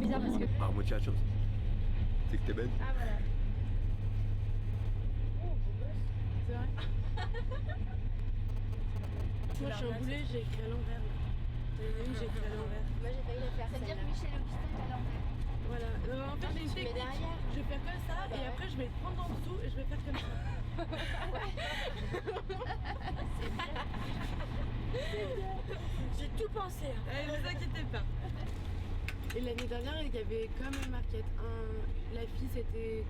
bizarre parce que... Ah, muchachos. C'est que t'es belle. Ah voilà. C'est vrai. Moi je suis un boulet, j'ai écrit à l'envers. Il y en a une, j'ai écrit à l'envers. Moi j'ai failli la faire. Ça veut dire que Michel Augustin est à l'envers. Voilà. En fait j'ai une technique. Derrière. Je vais faire comme ça et après je vais le prendre en dessous et je vais faire comme ça. J'ai tout pensé. Ne vous inquiétez pas. Et l'année dernière, il y avait quand même marquette. La fille, c'était.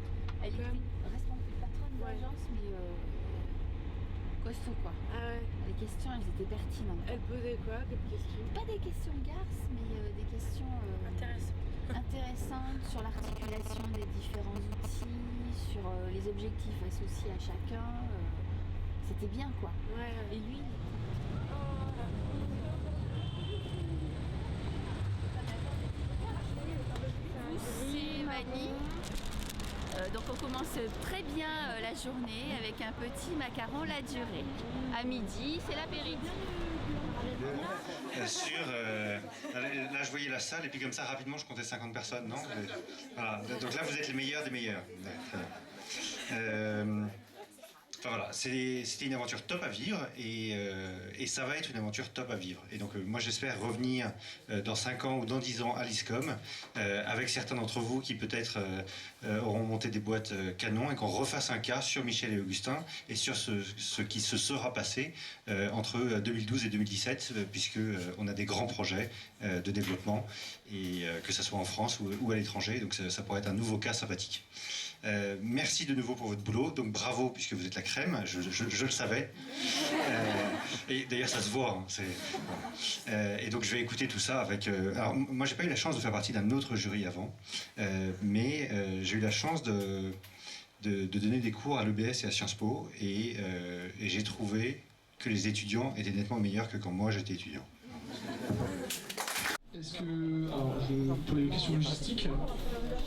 Elle était responsable patronne de Ouais. l'agence, mais costaud quoi. Ah ouais. Les questions, elles étaient pertinentes. Elle posait quoi comme question? Pas des questions garces, mais des questions intéressantes sur l'articulation des différents outils, sur les objectifs associés à chacun. C'était bien quoi. Ouais. Et lui, c'est Mani. Donc on commence très bien la journée avec un petit macaron la durée. À midi, c'est l'apéritif. Là je voyais la salle et puis comme ça rapidement je comptais 50 personnes, non? Voilà. Donc là vous êtes les meilleurs des meilleurs. Enfin voilà, c'était une aventure top à vivre et ça va être une aventure top à vivre. Et donc moi j'espère revenir dans 5 ans ou dans 10 ans à l'ISCOM avec certains d'entre vous qui peut-être auront monté des boîtes canon et qu'on refasse un cas sur Michel et Augustin et sur ce qui se sera passé entre 2012 et 2017 puisque on a des grands projets de développement et que ce soit en France ou à l'étranger. Donc ça pourrait être un nouveau cas sympathique. Merci de nouveau pour votre boulot. Donc bravo puisque vous êtes la crème, je le savais. Et d'ailleurs ça se voit. Et donc je vais écouter tout ça avec... alors moi j'ai pas eu la chance de faire partie d'un autre jury avant, mais j'ai eu la chance de donner des cours à l'EBS et à Sciences Po et j'ai trouvé que les étudiants étaient nettement meilleurs que quand moi j'étais étudiant. Est-ce que, alors pour les questions logistiques,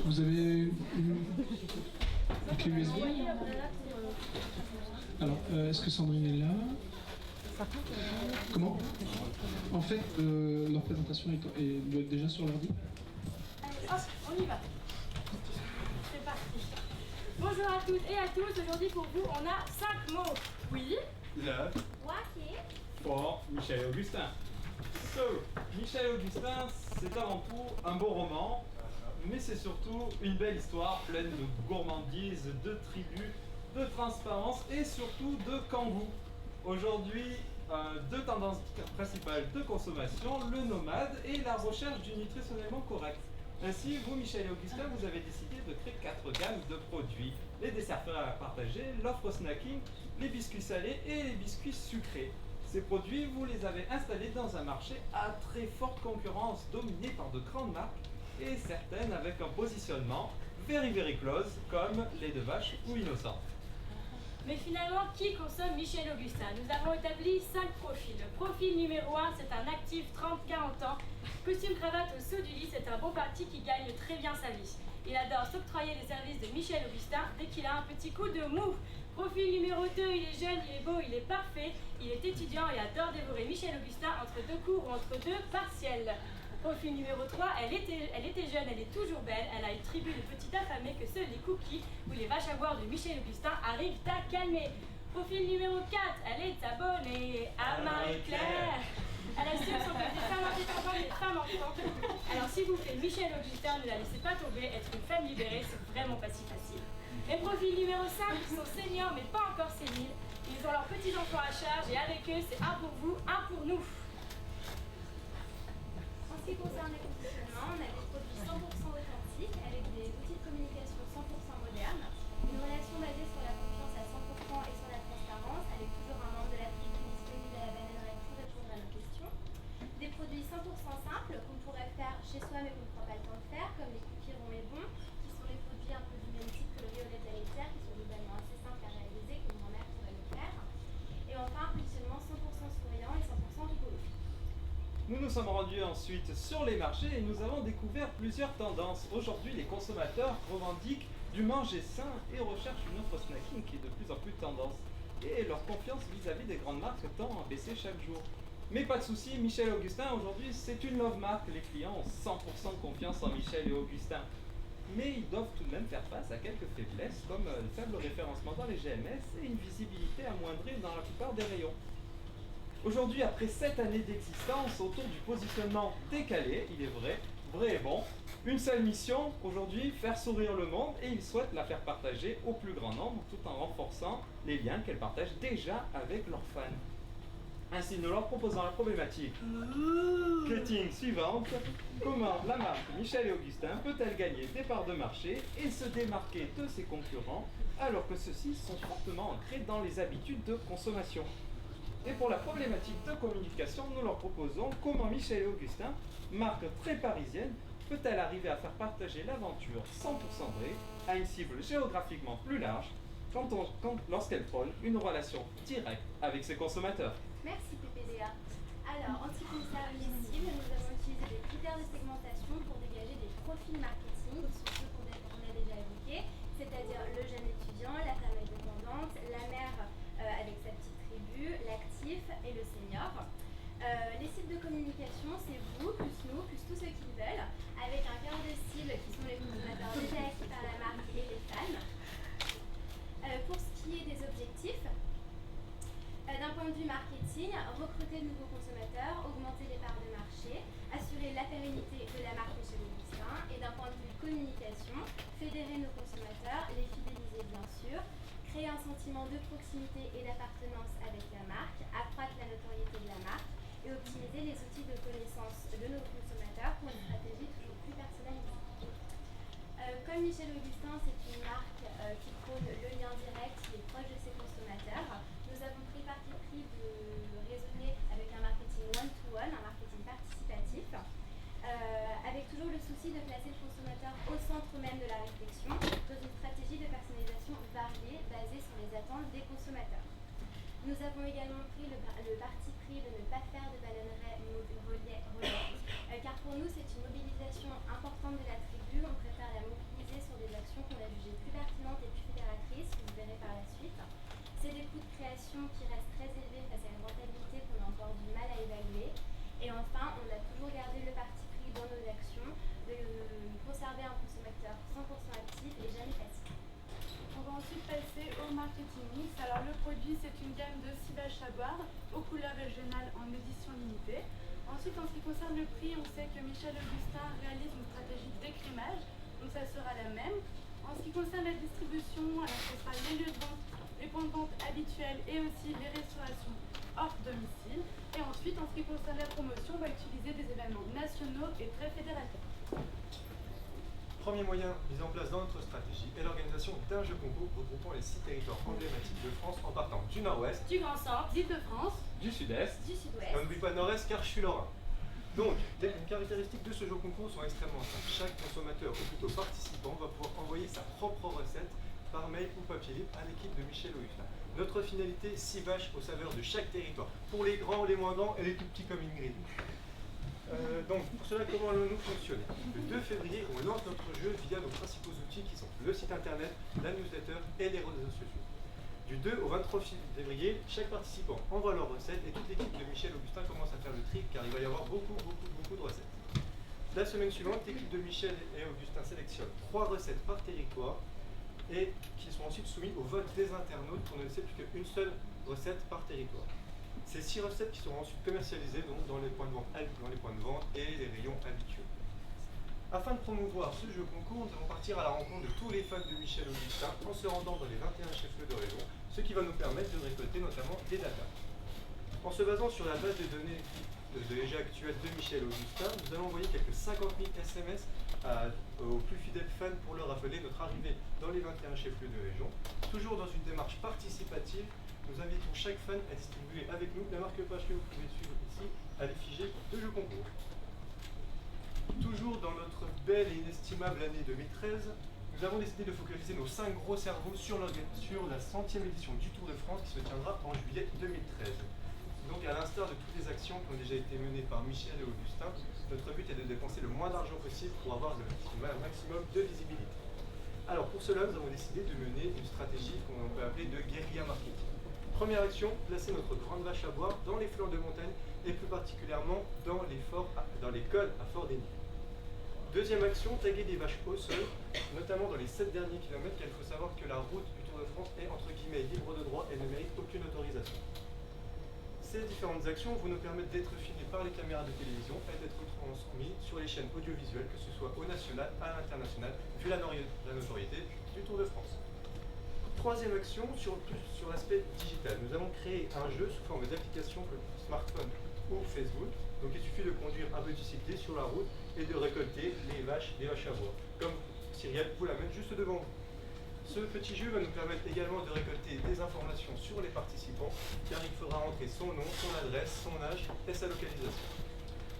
vous avez une clé USB? Alors, est-ce que Sandrine est là? Comment? En fait, leur présentation doit être déjà sur l'ordi. Hop, on y va. C'est parti. Bonjour à toutes et à tous. Aujourd'hui pour vous, on a 5 mots. Oui. Love. Moitié. For Michel et Augustin. So, Michel et Augustin, c'est avant tout un beau roman, mais c'est surtout une belle histoire pleine de gourmandise, de tribus, de transparence et surtout de kangou. Aujourd'hui, deux tendances principales de consommation, le nomade et la recherche du nutritionnellement correct. Ainsi, vous, Michel et Augustin, vous avez décidé de créer 4 gammes de produits. Les desserts frais à partager, l'offre snacking, les biscuits salés et les biscuits sucrés. Ces produits, vous les avez installés dans un marché à très forte concurrence, dominé par de grandes marques et certaines avec un positionnement very close, comme lait de vache ou innocent. Mais finalement, qui consomme Michel Augustin? Nous avons établi 5 profils. Le profil numéro 1, c'est un actif 30-40 ans. Costume cravate au saut du lit, c'est un bon parti qui gagne très bien sa vie. Il adore s'octroyer les services de Michel Augustin dès qu'il a un petit coup de mou. Profil numéro 2, il est jeune, il est beau, il est parfait. Il est étudiant et adore dévorer Michel Augustin entre 2 cours ou entre 2 partiels. Profil numéro 3, elle était jeune, elle est toujours belle, elle a une tribu de petites affamées que seuls les cookies ou les vaches à boire de Michel Augustin arrivent à calmer. Profil numéro 4, elle est abonnée à Marie-Claire. Elle assure son côté femme indépendante et femme enfant. Alors s'il vous plaît, Michel Augustin, ne la laissez pas tomber, être une femme libérée, c'est vraiment pas si facile. Et profil numéro 5, ils sont seniors mais pas encore séniles. Ils ont leurs petits-enfants à charge et avec eux, c'est un pour vous, un pour nous. En ce qui concerne les positionnements, on a des produits 100% authentiques avec des outils de communication 100% modernes, une relation basée sur la confiance à 100% et sur la transparence, avec toujours un membre de la tribu disponible à la bananeraie pour répondre à nos questions. Des produits 100% simples qu'on pourrait faire chez soi mais qu'on ne prend pas le temps de faire, comme les cookies ronds et bons, qui sont les produits un peu du même type que le riz au lait de la laitière, qui sont globalement assez simples à réaliser, qu'une grand-mère pourrait nous faire. Et enfin, un positionnement 100% souriant et 100% rigolo. Nous nous sommes rendus ensuite sur les marchés et nous avons découvert plusieurs tendances. Aujourd'hui, les consommateurs revendiquent du manger sain et recherchent une offre snacking qui est de plus en plus tendance. Et leur confiance vis-à-vis des grandes marques tend à baisser chaque jour. Mais pas de souci, Michel et Augustin, aujourd'hui, c'est une love marque. Les clients ont 100% confiance en Michel et Augustin. Mais ils doivent tout de même faire face à quelques faiblesses, comme le faible référencement dans les GMS et une visibilité amoindrie dans la plupart des rayons. Aujourd'hui, après 7 années d'existence, autour du positionnement décalé, il est vrai et bon, une seule mission aujourd'hui, faire sourire le monde, et ils souhaitent la faire partager au plus grand nombre tout en renforçant les liens qu'elles partagent déjà avec leurs fans. Ainsi, nous leur proposons la problématique marketing suivante. Comment la marque Michel et Augustin peut-elle gagner des parts de marché et se démarquer de ses concurrents alors que ceux-ci sont fortement ancrés dans les habitudes de consommation? Et pour la problématique de communication, nous leur proposons comment Michel et Augustin, marque très parisienne, peut-elle arriver à faire partager l'aventure 100% vraie à une cible géographiquement plus large lorsqu'elle prône une relation directe avec ses consommateurs. Merci PPDA. Alors, en ce qui concerne les cibles, nous avons utilisé des critères de segmentation pour dégager des profils marketing, qui sont ceux qu'on a déjà évoqués, c'est-à-dire le jeune étudiant, la femme indépendante, la mère avec sa petite tribu, l'actif et le senior. Les cibles de communication, c'est vous, plus nous, plus tous ceux qui le veulent, avec un cœur de cible qui sont les consommateurs déjà acquis par la marque et les fans. Pour ce qui est des objectifs, d'un point de vue marketing, recruter de nouveaux consommateurs, augmenter les parts de marché, assurer la pérennité de la marque Michel Augustin, et d'un point de vue communication, fédérer nos consommateurs, les fidéliser bien sûr, créer un sentiment de proximité et d'appartenance avec la marque, accroître la notoriété de la marque et optimiser les outils de connaissance de nos consommateurs pour une stratégie toujours plus personnalisée. Comme Michel Augustin, c'est une marque qui prône le lien direct, qui est proche de ses consommateurs, nous avons pris parti pris de raisonner avec un marketing one-to-one, un marketing participatif, avec toujours le souci de placer le consommateur au centre même de la réflexion, dans une stratégie de personnalisation variée basée sur les attentes des consommateurs. Nous avons également pris le parti pris de ne pas faire de ballonnerie relais, car pour nous c'est une mobilisation importante de la tribu, on préfère la mobiliser sur des actions qu'on a jugées plus pertinentes et plus fédératrices, que vous verrez par la suite. C'est des coûts de création qui restent très élevés face à une rentabilité qu'on a encore du mal à évaluer. Et enfin, on a toujours gardé le parti pris dans nos actions de conserver un consommateur 100% actif et jamais passif. On va ensuite passer au marketing mix. Alors le produit, c'est une gamme de 6 bâches à boire aux couleurs régionales en édition limitée. Ensuite, en ce qui concerne le prix, on sait que Michel Augustin réalise une stratégie d'écrémage, donc ça sera la même. En ce qui concerne la distribution, alors ce sera les lieux de vente, les points de vente habituels et aussi les restaurations hors domicile. Et ensuite, en ce qui concerne la promotion, on va utiliser des événements nationaux et très fédérateurs. Premier moyen mis en place dans notre stratégie est l'organisation d'un jeu concours regroupant les 6 territoires emblématiques de France en partant du nord-ouest, Du Grand Centre, d'Île-de-France, Du sud-est, Du sud-ouest. et on n'oublie pas nord-est car je suis lorrain. Donc, les caractéristiques de ce jeu concours sont extrêmement simples. Chaque consommateur, ou plutôt participant, va pouvoir envoyer sa propre recette par mail ou papier libre à l'équipe de Michel Augustin. Notre finalité, 6 vaches aux saveurs de chaque territoire, pour les grands, les moins grands et les tout petits comme Ingrid. Donc, pour cela, comment allons-nous fonctionner? Le 2 février, on lance notre jeu via nos principaux outils qui sont le site internet, la newsletter et les réseaux sociaux. Du 2 au 23 février, chaque participant envoie leur recette et toute l'équipe de Michel Augustin commence à faire le tri car il va y avoir beaucoup de recettes. La semaine suivante, l'équipe de Michel et Augustin sélectionne 3 recettes par territoire et qui sont ensuite soumises au vote des internautes pour ne laisser plus qu'une seule recette par territoire. Ces 6 recettes qui seront ensuite commercialisées donc, dans les points de vente et les rayons habituels. Afin de promouvoir ce jeu concours, nous allons partir à la rencontre de tous les fans de Michel Augustin en se rendant dans les 21 chefs-lieux de région, ce qui va nous permettre de récolter notamment des datas. En se basant sur la base de données de l'EG actuelle de Michel Augustin, nous allons envoyer quelques 50 000 SMS aux plus fidèles fans pour leur rappeler notre arrivée dans les 21 chefs-lieux de région. Toujours dans une démarche participative, nous invitons chaque fan à distribuer avec nous la marque-page que vous pouvez suivre ici à l'effigie de jeu concours. Toujours dans notre belle et inestimable année 2013, nous avons décidé de focaliser nos 5 gros cerveaux sur la 100e édition du Tour de France qui se tiendra en juillet 2013. Donc à l'instar de toutes les actions qui ont déjà été menées par Michel et Augustin, notre but est de dépenser le moins d'argent possible pour avoir le maximum de visibilité. Alors pour cela, nous avons décidé de mener une stratégie qu'on peut appeler de guérilla marketing. Première action, placer notre grande vache à boire dans les flancs de montagne et plus particulièrement dans les cols à fort dénivelé. Deuxième action, taguer des vaches au sol, notamment dans les 7 derniers kilomètres, car il faut savoir que la route du Tour de France est entre guillemets libre de droit et ne mérite aucune autorisation. Ces différentes actions vont nous permettre d'être filmés par les caméras de télévision et d'être transmis sur les chaînes audiovisuelles, que ce soit au national, à l'international, vu la notoriété du Tour de France. Troisième action, sur l'aspect digital. Nous avons créé un jeu sous forme d'application que smartphone ou Facebook. Donc il suffit de conduire un petit cycliste sur la route et de récolter les vaches à boire. Comme Cyrielle vous la met juste devant vous. Ce petit jeu va nous permettre également de récolter des informations sur les participants, car il faudra entrer son nom, son adresse, son âge et sa localisation.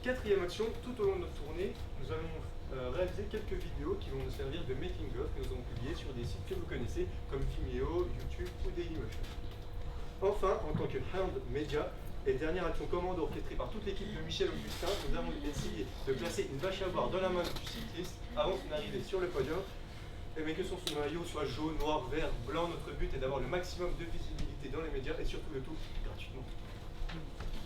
Quatrième action, tout au long de notre tournée, nous allons réaliser quelques vidéos qui vont nous servir de making-of que nous avons publiées sur des sites que vous connaissez comme Vimeo, YouTube ou Dailymotion. Enfin, en tant que Hound Media, et dernière action commande orchestrée par toute l'équipe de Michel Augustin, nous avons essayé de placer une vache à boire dans la main du cycliste avant son arrivée sur le podium. Mais que son maillot soit jaune, noir, vert, blanc, notre but est d'avoir le maximum de visibilité dans les médias et surtout le tout gratuitement.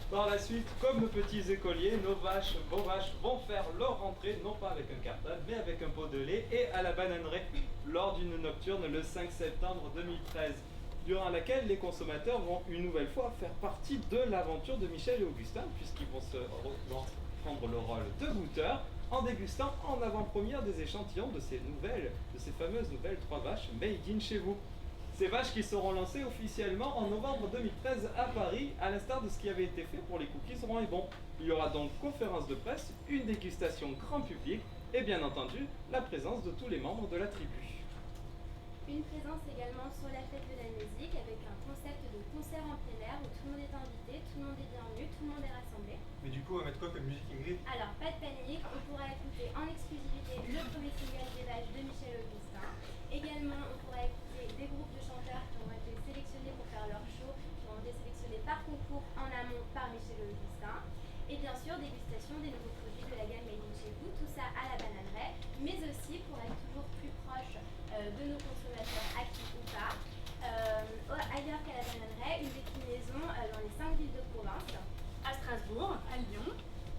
Par la suite, comme nos petits écoliers, vos vaches vont faire leur rentrée, non pas avec un cartable, mais avec un pot de lait et à la bananerie lors d'une nocturne le 5 septembre 2013, durant laquelle les consommateurs vont une nouvelle fois faire partie de l'aventure de Michel et Augustin, puisqu'ils vont prendre le rôle de goûteurs en dégustant en avant-première des échantillons de ces fameuses nouvelles 3 vaches made in chez vous. Ces vaches qui seront lancées officiellement en novembre 2013 à Paris, à l'instar de ce qui avait été fait pour les cookies Rouen et Bon. Il y aura donc conférence de presse, une dégustation grand public et bien entendu la présence de tous les membres de la tribu. Une présence également sur la fête de la musique avec un concept de concert en plein air où tout le monde est invité, tout le monde est bienvenu, tout le monde est rassemblé. Mais du coup, on va mettre quoi comme musique, Ingrid? Alors, pas de panique, on pourra écouter en exclusivité le premier single des vaches de Michel Augustin. Également, on pourra écouter des groupes de chanteurs qui ont été sélectionnés pour faire leur show, qui ont été sélectionnés par concours en amont par Michel Augustin. Et bien sûr, dégustation des nouveaux produits de la gamme Made in chez vous, tout ça à la bananeraie, mais aussi pour être toujours plus proche de nos consommateurs actifs ou pas. Ailleurs qu'à la bananeraie, une déclinaison dans les 5 villes de province, À Strasbourg, À Lyon,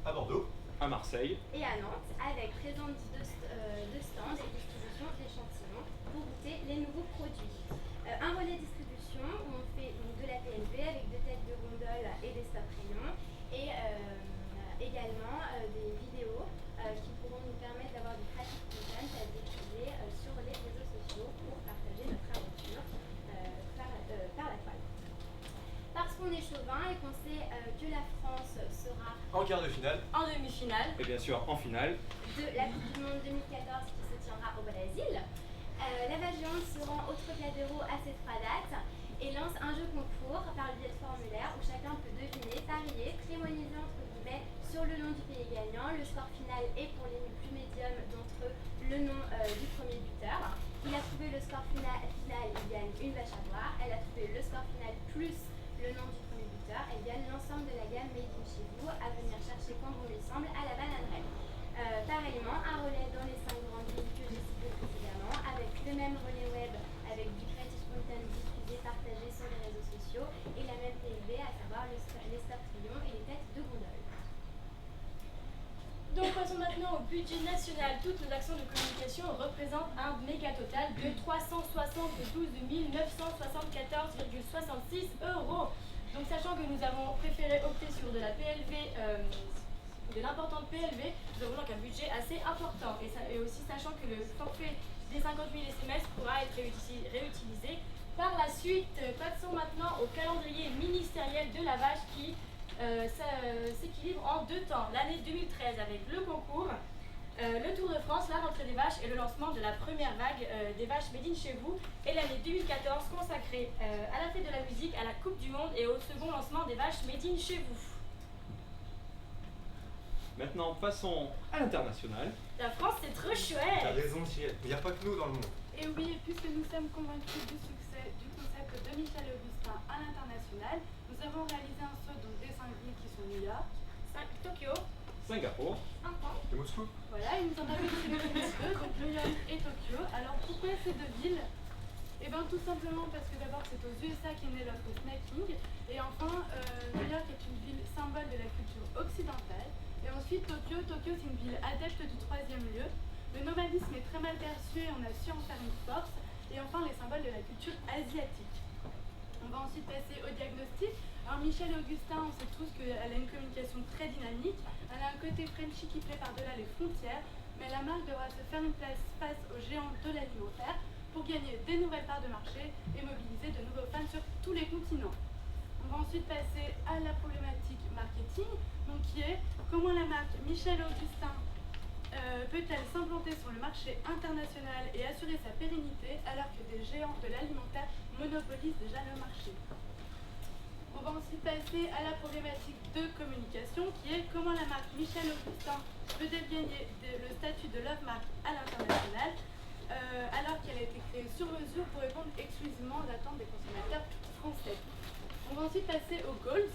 À Bordeaux, À Marseille, et à Nantes, avec présence de stands et distribution d'échantillons pour goûter les nouveaux produits. Un relais distribution où on fait donc, de la PLV avec 2 têtes de gondole et des stop rayons, et également des vidéos qui pourront nous permettre d'avoir du traffic content à diffuser sur les réseaux sociaux pour partager notre aventure par la toile. Parce qu'on est chauvin et qu'on sait que la France sera en quart de finale. en demi-finale. et bien sûr en finale. de la Coupe du Monde 2014 qui se tiendra au Brésil. La vache géante se rend au Trocadéro à ces 3 dates et lance un jeu concours par le biais de formulaire où chacun peut deviner, parier, prémoniser entre guillemets sur le nom du pays gagnant. Le score final est pour les plus médiums d'entre eux le nom du premier buteur. Il a trouvé le score final, il gagne une vache à boire. Elle a trouvé le score final plus le nom du premier buteur. Elle gagne l'ensemble de la gamme Made in chez vous à venir chercher quand bon lui semble à la bananeraie. Pareillement, un relais dans les 5 grandes villes que j'ai citées précédemment, avec le même relais web, avec du creative content diffusé, partagé sur les réseaux sociaux, et la même PLV, à savoir les stop rayons et les têtes de gondole. Donc passons maintenant au budget national. Toutes nos actions de communication représentent un méga total de 372 974,66 €. Donc sachant que nous avons préféré opter sur de la PLV, de l'importante PLV, nous avons donc un budget assez important. Et aussi sachant que le forfait des 50 000 SMS pourra être réutilisé par la suite. Passons maintenant au calendrier ministériel de la vache qui s'équilibre en 2 temps. L'année 2013 avec le concours, le Tour de France, la rentrée des vaches et le lancement de la première vague des vaches Made in chez vous, et l'année 2014 consacrée à la fête de la musique, à la Coupe du Monde et au second lancement des vaches Made in chez vous. Maintenant passons à l'international. La France c'est trop T'as chouette. raison, Cyrielle. Il n'y a pas que nous dans le monde. Et oui, puisque nous sommes convaincus du succès du concept de Michel Augustin à l'international, nous avons réalisé un saut donc des 5 villes qui sont New York, Tokyo, Singapour, Un temps. De Moscou. voilà, et nous en avons sélectionné 2, donc New York et Tokyo. Alors pourquoi ces 2 villes? Et bien tout simplement parce que d'abord c'est aux USA qu'est né l'offre snacking, et enfin New York est une ville symbole de la culture occidentale, et ensuite Tokyo c'est une ville adepte du troisième lieu. Le nomadisme est très mal perçu et on a su en faire une force, et enfin les symboles de la culture asiatique. On va ensuite passer au diagnostic. Alors Michel Augustin, on sait tous qu'elle a une communication très dynamique, elle a un côté Frenchy qui plaît par-delà les frontières, mais la marque devra se faire une place face aux géants de l'alimentaire pour gagner des nouvelles parts de marché et mobiliser de nouveaux fans sur tous les continents. On va ensuite passer à la problématique marketing, donc qui est comment la marque Michel Augustin peut-elle s'implanter sur le marché international et assurer sa pérennité alors que des géants de l'alimentaire monopolisent déjà le marché. On va ensuite passer à la problématique de communication qui est comment la marque Michel Augustin peut-elle gagner le statut de love mark à l'international alors qu'elle a été créée sur mesure pour répondre exclusivement aux attentes des consommateurs français. On va ensuite passer aux goals.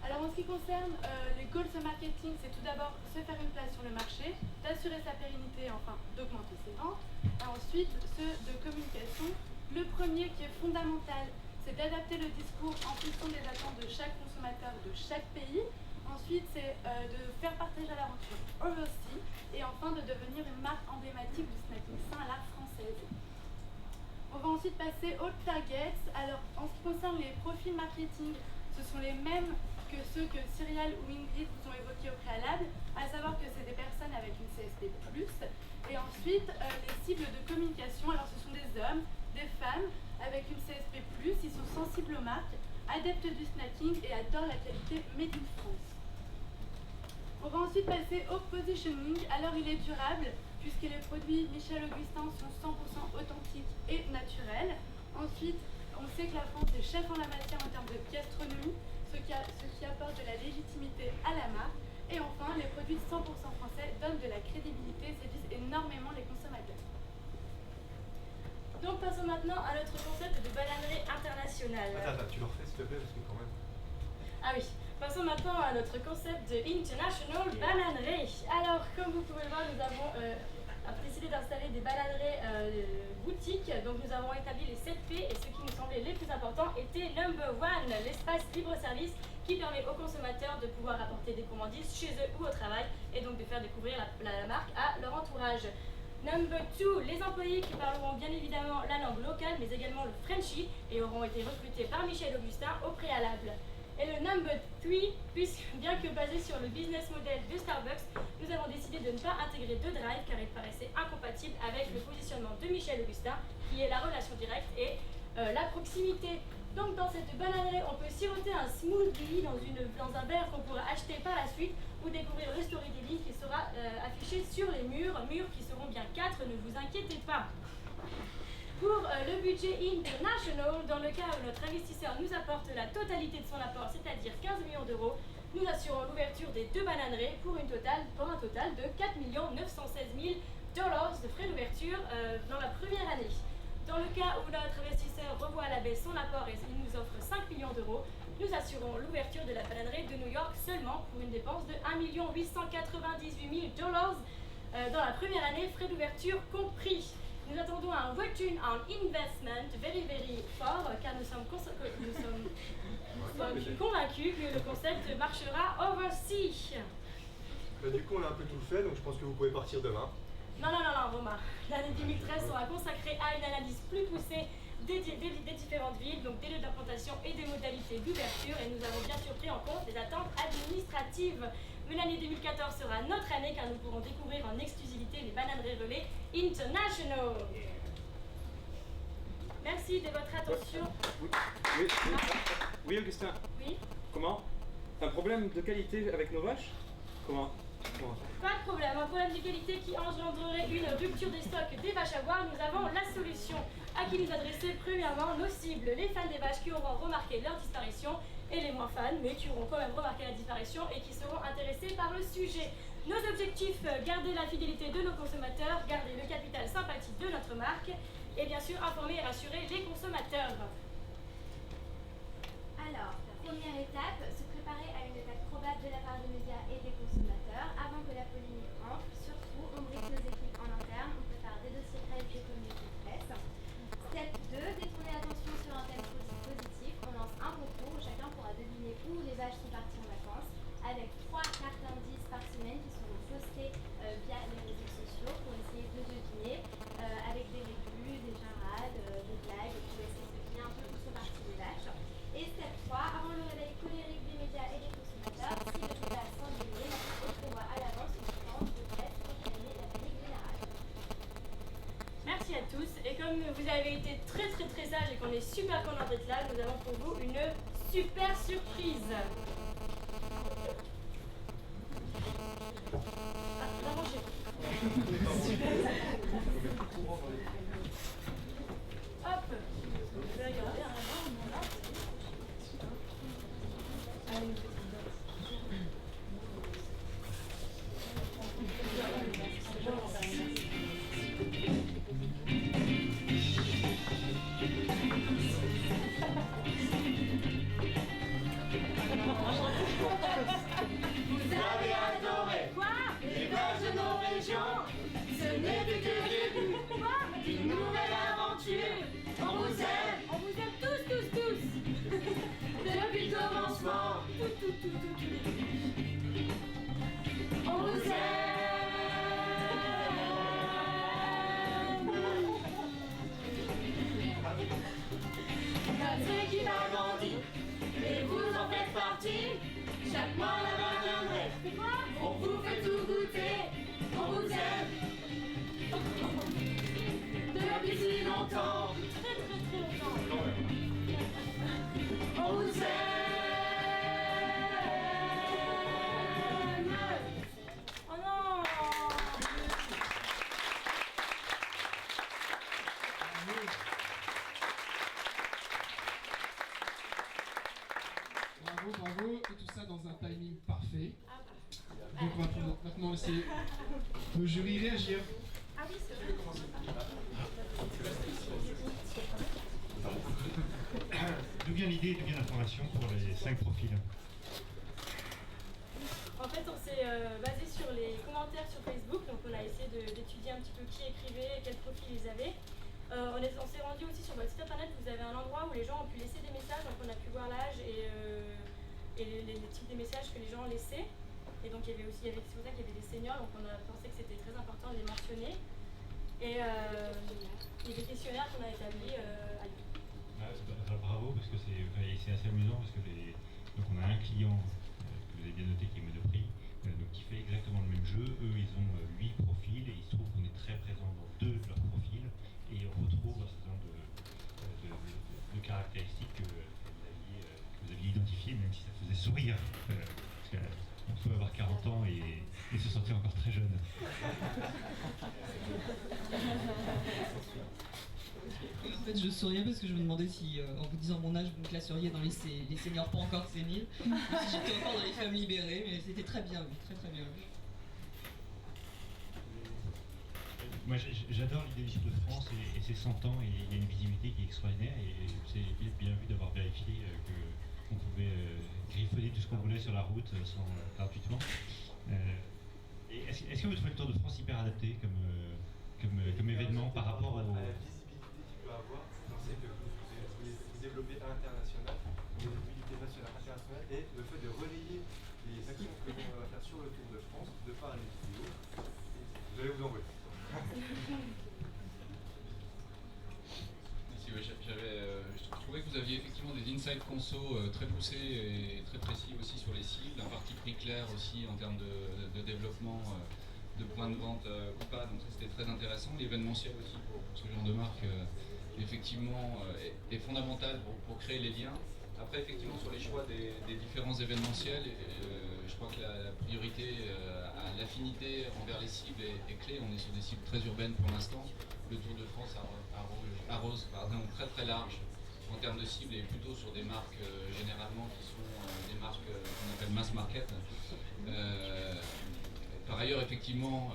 Alors en ce qui concerne les goals marketing, c'est tout d'abord se faire une place sur le marché, d'assurer sa pérennité et enfin d'augmenter ses ventes. Et ensuite, ceux de communication. Le premier qui est fondamental, c'est d'adapter le discours en fonction des attentes de chaque consommateur de chaque pays. Ensuite, c'est de faire partager l'aventure eux aussi. Et enfin, de devenir une marque emblématique du snacking sain à la française. On va ensuite passer aux targets. Alors, en ce qui concerne les profils marketing, ce sont les mêmes que ceux que Cyrielle ou Ingrid vous ont évoqués au préalable, à savoir que c'est des personnes avec une CSP+. Et ensuite, les cibles de communication, alors ce sont des hommes, des femmes avec une CSP+, ils sont sensibles aux marques, adeptes du snacking et adorent la qualité Made in France. On va ensuite passer au positioning. Alors il est durable, puisque les produits Michel Augustin sont 100% authentiques et naturels. Ensuite, on sait que la France est chef en la matière en termes de gastronomie, ce qui apporte de la légitimité à la marque. Et enfin, les produits 100% français donnent de la crédibilité, séduisent énormément les consommateurs. Donc passons maintenant à notre concept de bananerie internationale. Attends, tu le refais s'il te plaît parce que quand même... Ah oui, passons maintenant à notre concept de International Bananerie. Alors, comme vous pouvez le voir, nous avons décidé d'installer des bananeries boutiques. Donc nous avons établi les 7 P et ce qui nous semblait les plus importants était number 1, l'espace libre-service qui permet aux consommateurs de pouvoir apporter des commandises chez eux ou au travail et donc de faire découvrir la marque à leur entourage. Number 2, les employés qui parleront bien évidemment la langue locale mais également le Frenchy et auront été recrutés par Michel Augustin au préalable. Et le number 3, puisque bien que basé sur le business model de Starbucks, nous avons décidé de ne pas intégrer de drive car il paraissait incompatible avec le positionnement de Michel Augustin qui est la relation directe et la proximité. Donc dans cette bananerie, on peut siroter un smoothie dans un verre qu'on pourra acheter par la suite ou découvrir le storytelling qui sera affiché sur les murs qui seront bien 4, ne vous inquiétez pas. Pour le budget international, dans le cas où notre investisseur nous apporte la totalité de son apport, c'est-à-dire 15 millions d'euros, nous assurons l'ouverture des 2 bananeries pour un total de 4 916 000 $ de frais d'ouverture dans la première année. Dans le cas où notre investisseur revoit à la baisse son apport et il nous offre 5 millions d'euros, nous assurons l'ouverture de la bananerie de New York seulement pour une dépense de 1 898 000 $ dans la première année, frais d'ouverture compris. Nous attendons un return on investment very fort car nous sommes convaincus que le concept marchera overseas. Du coup on a un peu tout fait donc je pense que vous pouvez partir demain. Non, Romain. L'année 2013 sera consacrée à une analyse plus poussée des différentes villes, donc des lieux d'implantation et des modalités d'ouverture. Et nous avons bien sûr pris en compte les attentes administratives. Mais l'année 2014 sera notre année car nous pourrons découvrir en exclusivité les bananeries relais International. Merci de votre attention. Oui, Augustin. Oui. Comment? T'as un problème de qualité avec nos vaches? Comment? Pas de problème, un problème de qualité qui engendrerait une rupture des stocks des vaches à boire, nous avons la solution. À qui nous adresser premièrement nos cibles, les fans des vaches qui auront remarqué leur disparition et les moins fans, mais qui auront quand même remarqué la disparition et qui seront intéressés par le sujet. Nos objectifs, garder la fidélité de nos consommateurs, garder le capital sympathique de notre marque et bien sûr informer et rassurer les consommateurs. Alors, première étape, se préparer à une attaque probable de la part des médias et des consommateurs avant que la polémique entre. Surtout, on brique nos équipes en interne, on prépare des dossiers presse, des communiqués de presse. Step 2, message et qu'on est super content d'être là, nous avons pour vous une super surprise. Ah, la rangée. Hop, je vais regarder un moment là. Allez, une petite Vous avez adoré quoi? les plages de nos régions. Ce n'est plus que le début d'une nouvelle aventure. On vous aime tous. depuis le commencement. On vous aime. Notre équipe a grandi et vous en faites partie. Chaque mois la main viendrait. On vous fait tout goûter. On vous aime depuis si longtemps. Très longtemps. On vous aime. Oh non! Bravo, et tout ça dans un timing parfait. Donc on va maintenant laisser le jury réagir. Ah oui, c'est vrai. D'où vient l'idée, d'où vient l'information pour les 5 profils? En fait, on s'est basé sur les commentaires sur Facebook, donc on a essayé d'étudier un petit peu qui écrivait, quel profil ils avaient. On s'est rendu aussi sur votre site internet, vous avez un endroit où les gens ont pu laisser des messages, donc on a pu voir l'âge et les types des messages que les gens laissaient. Et donc c'est pour ça qu'il y avait des seniors, donc on a pensé que c'était très important de les mentionner. Et il y a des questionnaires qu'on a établis à Lyon. Bravo, parce que c'est assez amusant, parce que donc on a un client que vous avez bien noté qui est Monoprix, donc qui fait exactement le même jeu. Eux, ils ont 8 profils et il se trouve qu'on est très présent dans 2 de leurs profils et on retrouve un certain nombre de caractéristiques que vous aviez identifiées, même si ça faisait sourire. Parce qu'on peut avoir 40 ans et se sentir encore très jeune. En fait, je souriais parce que je me demandais si, en vous disant mon âge, vous me classeriez dans les seniors pas encore séniles, ou si j'étais encore dans les femmes libérées, mais c'était très bien vu, très bien vu. Moi, j'adore l'idée du Sud de France et ses 100 ans, et il y a une visibilité qui est extraordinaire, et c'est bien vu d'avoir vérifié qu'on pouvait griffonner tout ce qu'on voulait sur la route gratuitement. Est-ce que vous trouvez le Tour de France hyper adapté comme événement par rapport à la visibilité qu'il peut avoir? On sait que vous développez à l'international, une visibilité nationale internationale, et le fait de relayer les actions que l'on va faire sur le Tour de France, de par les vidéos, vous allez vous envoyer. Merci, ouais, je trouvais que vous aviez effectivement des insights conso très poussés et très précis aussi sur les cibles, un parti pris clair aussi en termes de développement de points de vente ou pas, donc ça c'était très intéressant. L'événementiel aussi pour ce genre de marque effectivement est fondamental pour créer les liens. Après effectivement sur les choix des différents événementiels, je crois que la priorité à l'affinité envers les cibles est clé. On est sur des cibles très urbaines pour l'instant. Le Tour de France arrose très très large en termes de cibles et plutôt sur des marques généralement qui sont des marques qu'on appelle mass market. Par ailleurs, effectivement,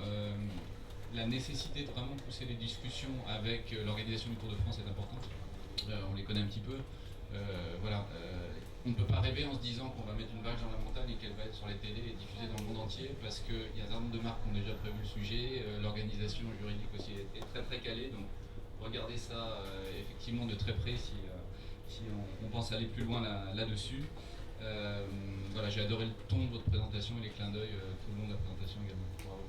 la nécessité de vraiment pousser les discussions avec l'organisation du Tour de France est importante. On les connaît un petit peu. On ne peut pas rêver en se disant qu'on va mettre une vache dans la montagne et qu'elle va être sur les télés et diffusée dans le monde entier, parce qu'il y a un certain nombre de marques qui ont déjà prévu le sujet. L'organisation juridique aussi est très très calée. Donc regardez ça effectivement de très près si on pense aller plus loin là-dessus. J'ai adoré le ton de votre présentation et les clins d'œil tout le long de la présentation également. Bravo.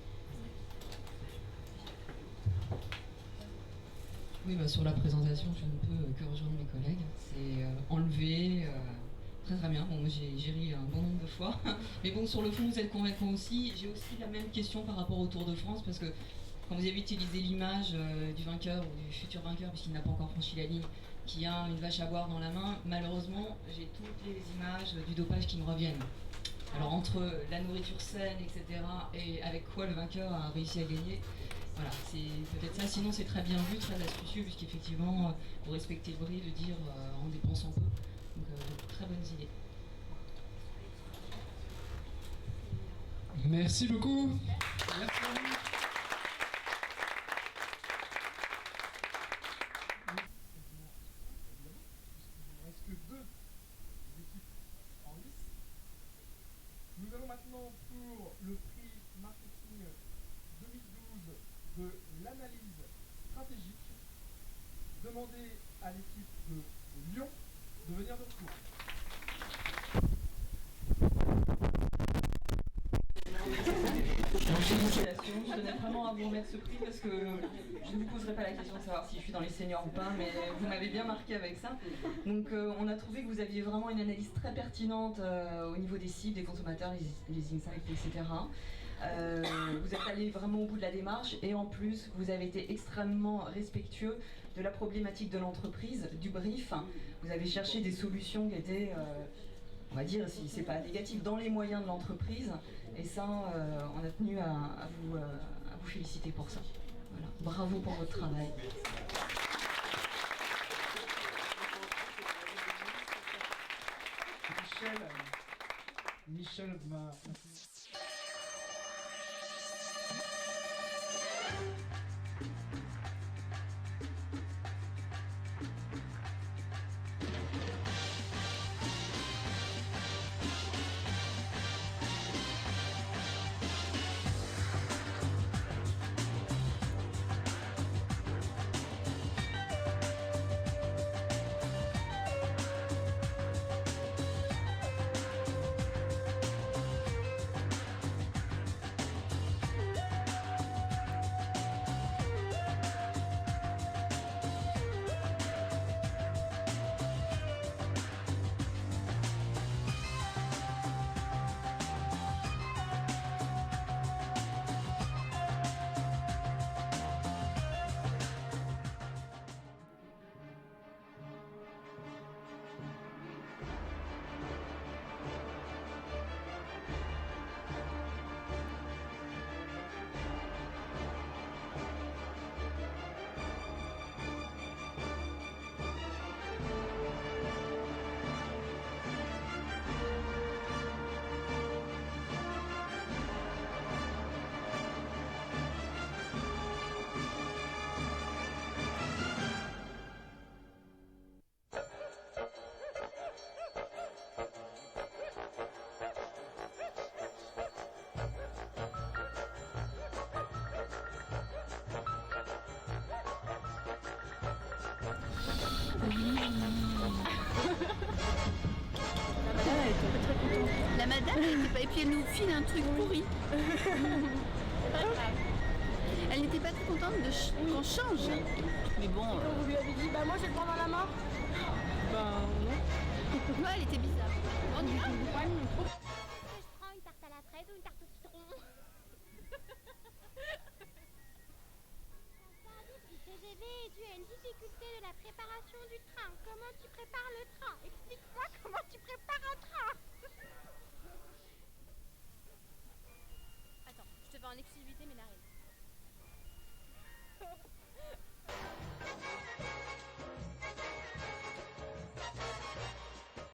Oui, sur la présentation, je ne peux que rejoindre mes collègues. C'est enlevé, très très bien. Bon, moi j'ai ri un bon nombre de fois. Mais bon, sur le fond, vous êtes convaincant aussi. J'ai aussi la même question par rapport au Tour de France, parce que quand vous avez utilisé l'image du vainqueur ou du futur vainqueur, puisqu'il n'a pas encore franchi la ligne, qui a une vache à boire dans la main, malheureusement, j'ai toutes les images du dopage qui me reviennent. Alors entre la nourriture saine, etc., et avec quoi le vainqueur a réussi à gagner, voilà, c'est peut-être ça. Sinon, c'est très bien vu, très astucieux, puisqu'effectivement, vous respectez le bris de dire en dépensant peu. Donc, très bonnes idées. Merci beaucoup. Merci à vous. Il ne reste que 2 équipes en lice. Nous allons maintenant pour le prix marketing 2012 de l'analyse stratégique demander à l'équipe de Lyon de venir de retour. Je tenais vraiment à vous remettre ce prix parce que je ne vous poserai pas la question de savoir si je suis dans les seniors ou pas, mais vous m'avez bien marqué avec ça. Donc on a trouvé que vous aviez vraiment une analyse très pertinente au niveau des cibles, des consommateurs, les insights, etc. Vous êtes allé vraiment au bout de la démarche et en plus vous avez été extrêmement respectueux de la problématique de l'entreprise, du brief. Vous avez cherché des solutions qui étaient, on va dire, si c'est pas négatif, dans les moyens de l'entreprise. Et ça, on a tenu à vous féliciter pour ça. Voilà. Bravo pour votre travail. Michel m'a... La madame, elle était pas... Et puis elle nous file un truc pourri. Elle n'était pas très contente qu'on change. Mais bon... Vous lui avez dit, bah moi je vais le prendre dans la main. Ben non. Ouais, elle était bizarre. On y va. Je prends une tarte à la fraise ou une tarte au citron. Le TGV est dû à une difficulté de la préparation du train. Comment tu prépares le train? Explique-moi comment tu prépares un train. Attends, je te fais en exclusivité mes narines.